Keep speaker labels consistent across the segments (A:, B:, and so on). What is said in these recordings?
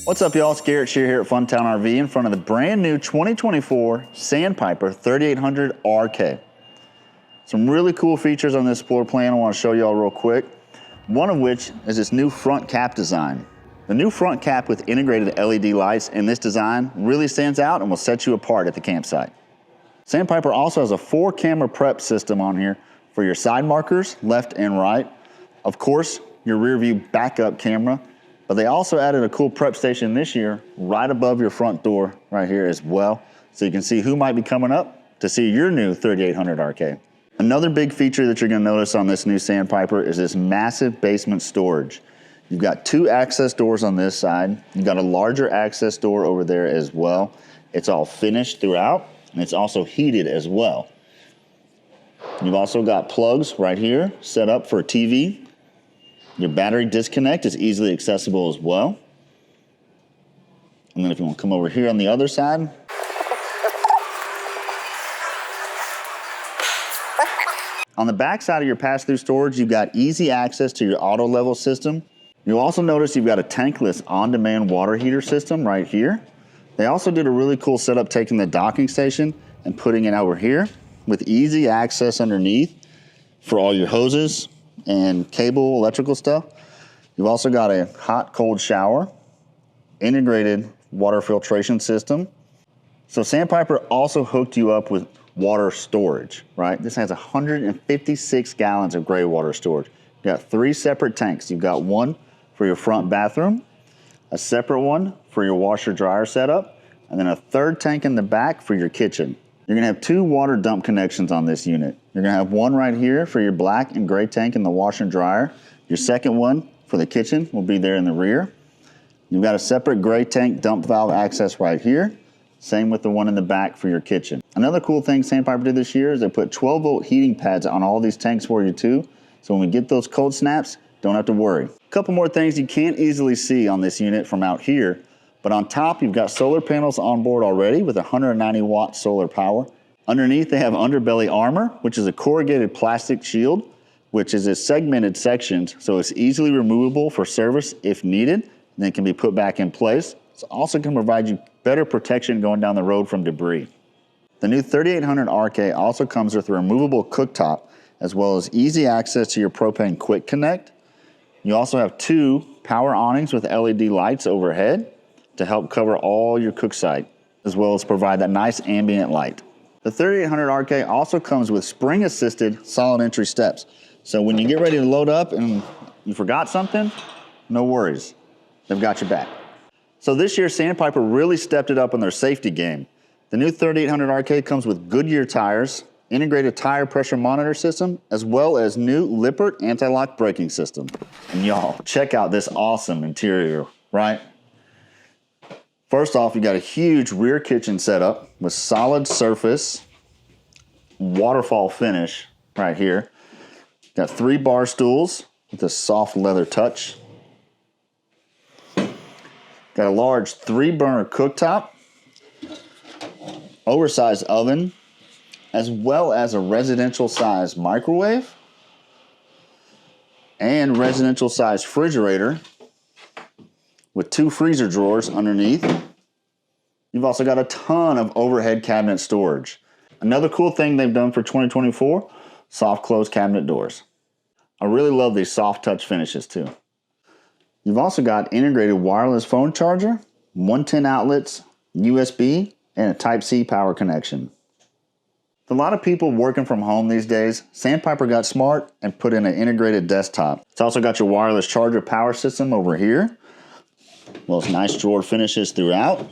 A: What's up, y'all? It's Garrett Shear here at Funtown RV in front of the brand new 2024 Sandpiper 3800 RK. Some really cool features on this floor plan I want to show y'all real quick. One of which is this new front cap design. The new front cap with integrated LED lights in this design really stands out and will set you apart at the campsite. Sandpiper also has a 4-camera prep system on here for your side markers, left and right. Of course, your rear view backup camera. But they also added a cool prep station this year right above your front door right here as well. So you can see who might be coming up to see your new 3800 RK. Another big feature that you're gonna notice on this new Sandpiper is this massive basement storage. You've got 2 access doors on this side. You've got a larger access door over there as well. It's all finished throughout and it's also heated as well. You've also got plugs right here set up for a TV. Your battery disconnect is easily accessible as well. And then if you want to come over here on the other side, on the back side of your pass-through storage, you've got easy access to your auto level system. You'll also notice you've got a tankless on-demand water heater system right here. They also did a really cool setup taking the docking station and putting it over here with easy access underneath for all your hoses and cable, electrical stuff. You've also got a hot, cold shower, integrated water filtration system. So Sandpiper also hooked you up with water storage, right? This has 156 gallons of gray water storage. You got 3 separate tanks. You've got one for your front bathroom, a separate one for your washer dryer setup, and then a 3rd tank in the back for your kitchen. You're gonna have 2 water dump connections on this unit. You're gonna have one right here for your black and gray tank in the washer and dryer. Your second one for the kitchen will be there in the rear. You've got a separate gray tank dump valve access right here. Same with the one in the back for your kitchen. Another cool thing Sandpiper did this year is they put 12-volt heating pads on all these tanks for you too. So when we get those cold snaps, don't have to worry. A couple more things you can't easily see on this unit from out here. But on top, you've got solar panels on board already with 190 watt solar power. Underneath, they have underbelly armor, which is a corrugated plastic shield, which is in segmented sections, so it's easily removable for service if needed, and then can be put back in place. It's also can provide you better protection going down the road from debris. The new 3800 RK also comes with a removable cooktop, as well as easy access to your propane quick connect. You also have 2 power awnings with LED lights overhead to help cover all your cook site, as well as provide that nice ambient light. The 3800 RK also comes with spring-assisted solid entry steps. So when you get ready to load up and you forgot something, no worries, they've got your back. So this year, Sandpiper really stepped it up in their safety game. The new 3800 RK comes with Goodyear tires, integrated tire pressure monitor system, as well as new Lippert anti-lock braking system. And y'all, check out this awesome interior, right? First off, you got a huge rear kitchen setup with solid surface, waterfall finish right here. Got 3 bar stools with a soft leather touch. Got a large 3-burner cooktop, oversized oven, as well as a residential size microwave and residential size refrigerator with 2 freezer drawers underneath. You've also got a ton of overhead cabinet storage. Another cool thing they've done for 2024, soft close cabinet doors. I really love these soft touch finishes too. You've also got integrated wireless phone charger, 110 outlets, USB, and a Type-C power connection. For a lot of people working from home these days, Sandpiper got smart and put in an integrated desktop. It's also got your wireless charger power system over here. Those nice drawer finishes throughout.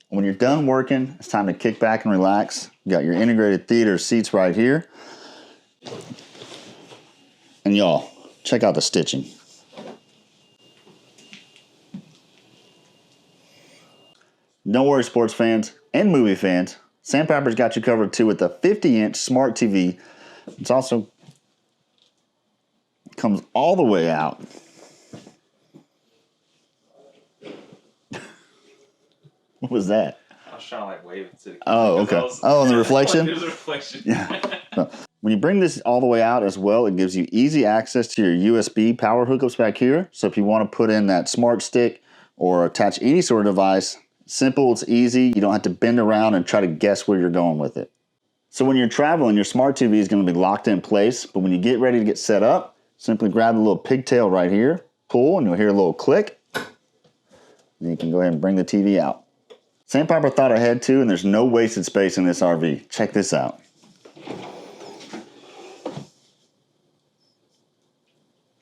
A: When you're done working, it's time to kick back and relax. You got your integrated theater seats right here. And y'all, check out the stitching. Don't worry, sports fans and movie fans. Sandpiper's got you covered too with the 50-inch smart TV. It's also comes all the way out. What was that?
B: I was trying to like wave it to the camera.
A: Oh, okay. Oh, and the reflection?
B: It was a reflection.
A: Yeah. So, when you bring this all the way out as well, it gives you easy access to your USB power hookups back here. So if you want to put in that smart stick or attach any sort of device. Simple, it's easy. You don't have to bend around and try to guess where you're going with it. So when you're traveling, your smart TV is going to be locked in place, but when you get ready to get set up, simply grab the little pigtail right here, pull, and you'll hear a little click. Then you can go ahead and bring the TV out. Sandpiper thought ahead too, and there's no wasted space in this RV. Check this out.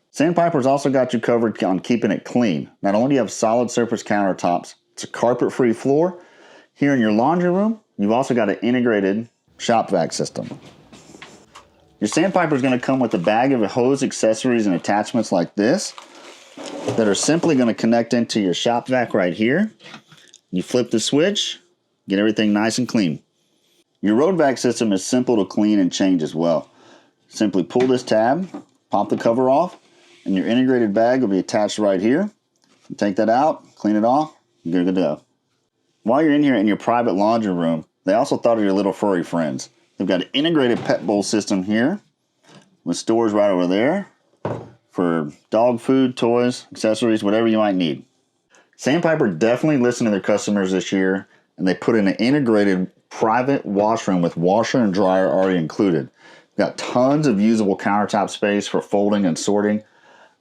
A: Sandpiper's also got you covered on keeping it clean. Not only do you have solid surface countertops, it's a carpet-free floor. Here in your laundry room, you've also got an integrated shop vac system. Your Sandpiper is going to come with a bag of hose, accessories, and attachments like this that are simply going to connect into your shop vac right here. You flip the switch, get everything nice and clean. Your road vac system is simple to clean and change as well. Simply pull this tab, pop the cover off, and your integrated bag will be attached right here. You take that out, clean it off, you're good to go. While you're in here in your private laundry room, they also thought of your little furry friends. They've got an integrated pet bowl system here with stores right over there for dog food, toys, accessories, whatever you might need. Sandpiper definitely listened to their customers this year, and they put in an integrated private washroom with washer and dryer already included. Got tons of usable countertop space for folding and sorting.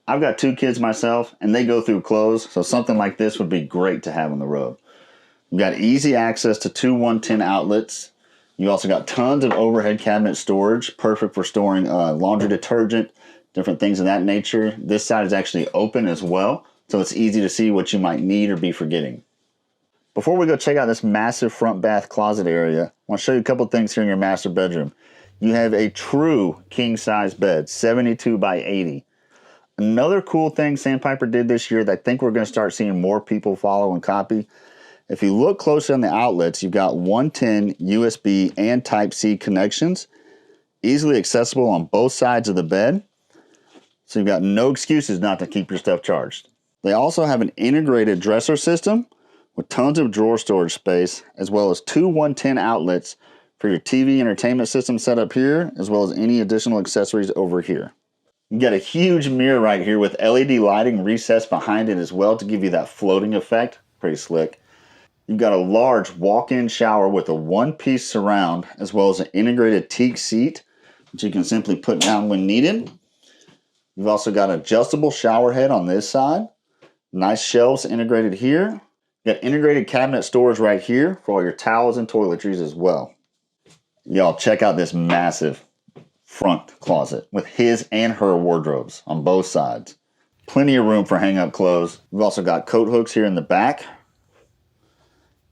A: I've got 2 kids myself, and they go through clothes, so something like this would be great to have on the road. You've got easy access to 2 110 outlets. You also got tons of overhead cabinet storage, perfect for storing laundry detergent, different things of that nature. This side is actually open as well, so it's easy to see what you might need or be forgetting. Before we go check out this massive front bath closet area, I want to show you a couple things here in your master bedroom. You have a true king-size bed, 72 by 80. Another cool thing Sandpiper did this year that I think we're going to start seeing more people follow and copy. If you look closely on the outlets, you've got 110 USB and Type-C connections, easily accessible on both sides of the bed. So you've got no excuses not to keep your stuff charged. They also have an integrated dresser system with tons of drawer storage space, as well as 2 110 outlets for your TV entertainment system set up here, as well as any additional accessories over here. You got a huge mirror right here with LED lighting recessed behind it as well to give you that floating effect. Pretty slick. You've got a large walk-in shower with a one-piece surround, as well as an integrated teak seat, which you can simply put down when needed. You've also got an adjustable shower head on this side. Nice shelves integrated here. You got integrated cabinet storage right here for all your towels and toiletries as well. Y'all check out this massive front closet with his and her wardrobes on both sides. Plenty of room for hang-up clothes. We've also got coat hooks here in the back.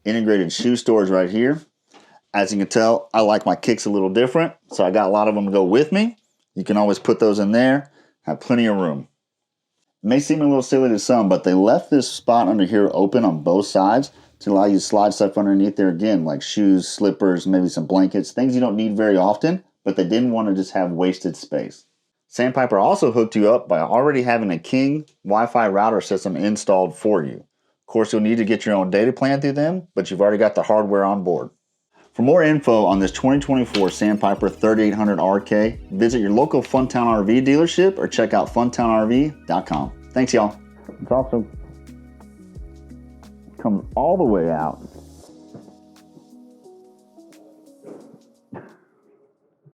A: Integrated shoe storage right here. As you can tell, I like my kicks a little different, so I got a lot of them to go with me. You can always put those in there. Have plenty of room. It may seem a little silly to some, but they left this spot under here open on both sides to allow you to slide stuff underneath there again, like shoes, slippers, maybe some blankets, things you don't need very often, but they didn't want to just have wasted space. Sandpiper also hooked you up by already having a King Wi-Fi router system installed for you. Of course, you'll need to get your own data plan through them, but you've already got the hardware on board. For more info on this 2024 Sandpiper 3800 RK, visit your local Funtown RV dealership or check out funtownrv.com. Thanks, y'all. It also comes all the way out